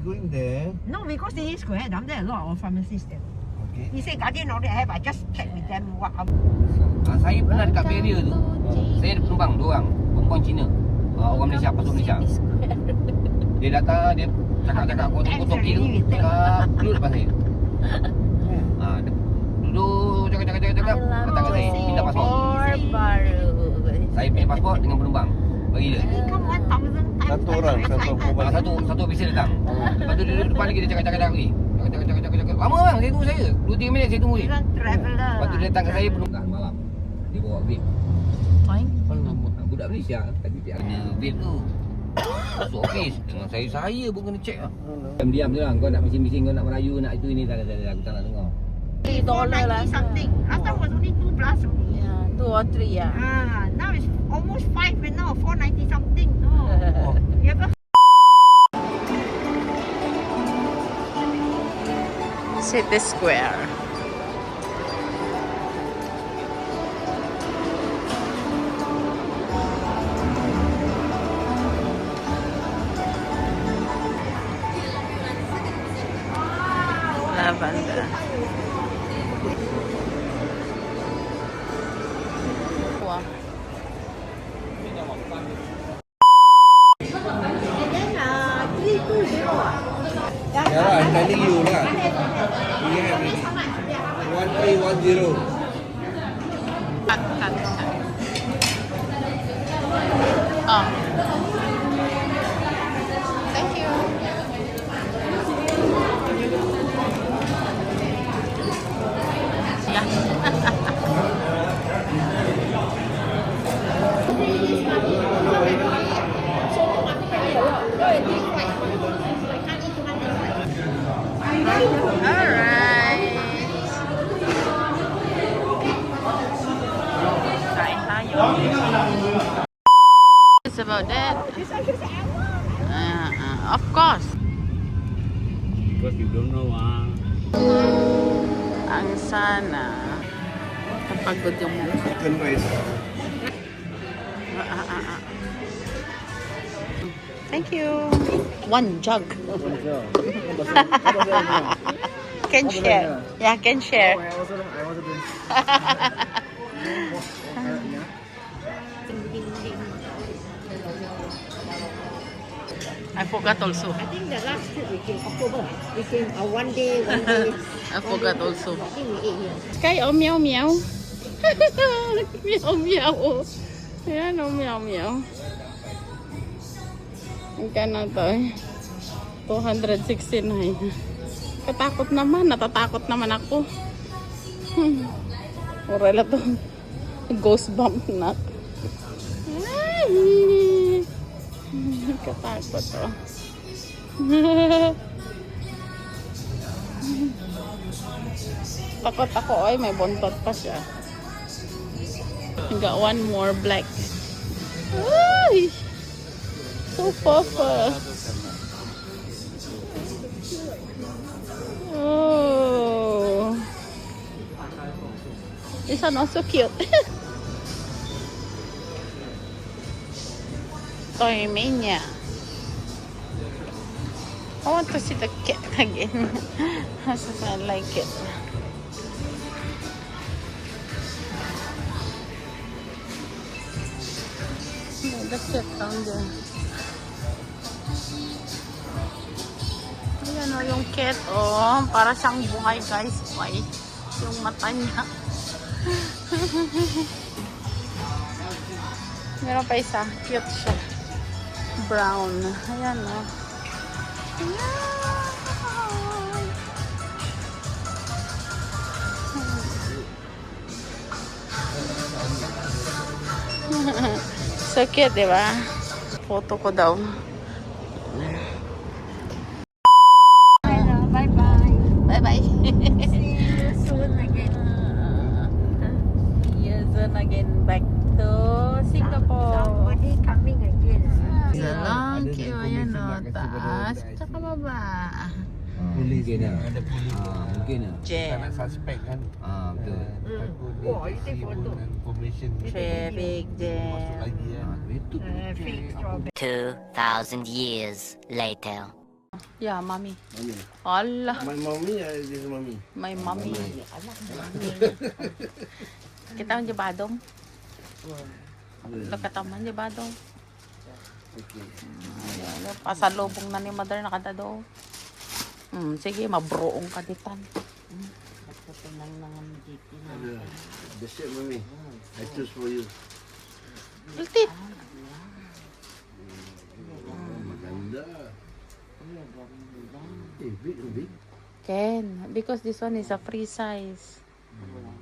going there. No, we go City Square. Down there a lot of pharmacies there. Okay. He said Guardian already have. I just check with them what. Saya pernah dekat barrier tu. Saya ada penumpang 2 orang, perempuan Cina. Orang Malaysia, pasal Malaysia. Dia datang, dia cakap-cakap potong-potong kira. Cakap duduk depan saya. Duduk cakap-cakap datang ke saya, minta pasport. Baru. Saya punya pasport dengan penumpang. Bagi dia. He come 1,000 times. Satu orang, satu perempuan. Satu officer datang. Lepas tu dia duduk depan lagi, dia cakap-cakap lagi. Cakap. Lama bang, saya tunggu saya. 2-3 minit saya tunggu dia. He's a traveller. Lepas tu dia datang ke saya penumpang malam. Dia bawa vape. Budak Malaysia tadi dia ada vape tu. Masuk office dengan saya pun kena check lah. Diam je lah. Kau nak bising-bising, kau nak merayu, nak itu ini. Tak ada. Aku tak nak dengar. $3 lah. Something. Last time was only 2 plus only. Yeah, 2 or 3 ya. Now it's almost 5 and now 4.90 something. Oh. You ever City Square. Lavender. Wow. Yeah, I'm telling you lah. We have it. 1310. Cut. Oh. Thank you. Yeah. Alright. Kain tayo. It's about that. Of course. Because you don't know Ang sana. Napagod yung mukha. Chicken rice. Thank you. One jug. Can share. Yeah, can share. I forgot also. I think the last trip we came October. We came one day. I forgot also. I think we ate here. Sky, oh meow meow. Meow meow. Oh. Ayan, oh meow meow. Ang na to eh. 269. Katakot naman. Natatakot naman ako. Wala to. Ghost bump na. Ay! Katakot to. Takot ako. Ay, may bontot pa siya. I got one more black. Ay! So papa. Oh. This one also cute. Toy Mania. I want to see the cat again. I like it. The cat down there. Ayan o, yung cat o. Para siyang buhay guys. Why? Yung mata niya. Meron pa isa. Cute siya. Brown. Ayan o. So cute, di ba? Photo ko daw. Bye-bye. See you soon again. See you soon again. Back to Singapore. Somebody coming again. Sa long queue. Ayan o. Taas. Tsaka baba. Mungkin lah. ada polis. Mungkin lah. Tak nak suspect kan. Betul. Takut dia Oh, you take isi photo. information. Traffic Masuk jam. lagi kan. Itu Fake strawberry. 2,000 years later. Yeah, mommy. Mami. Allah, My mommy, this is mommy. may mommy. Kita ang jabadong. Lakataman jabadong. Okay. Ayan, pasalubong na ni mother nakadado. Sige, mabroong ka ditan. The shit, mommy. I choose for you. Iltit. Maganda. Big, big. Ken, because this one is a free size.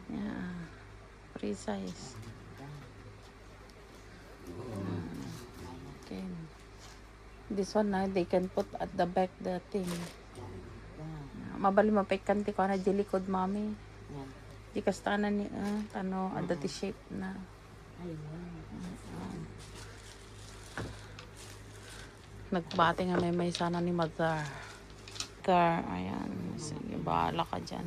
Yeah, free size. Ken. This one na they can put at the back the thing. Mabali mapaikanti ko na jilikod mami. Di kastanan ni ano at the shape na. Nagbati nga may sana ni mother. Ayan, sige, bahala ka dyan.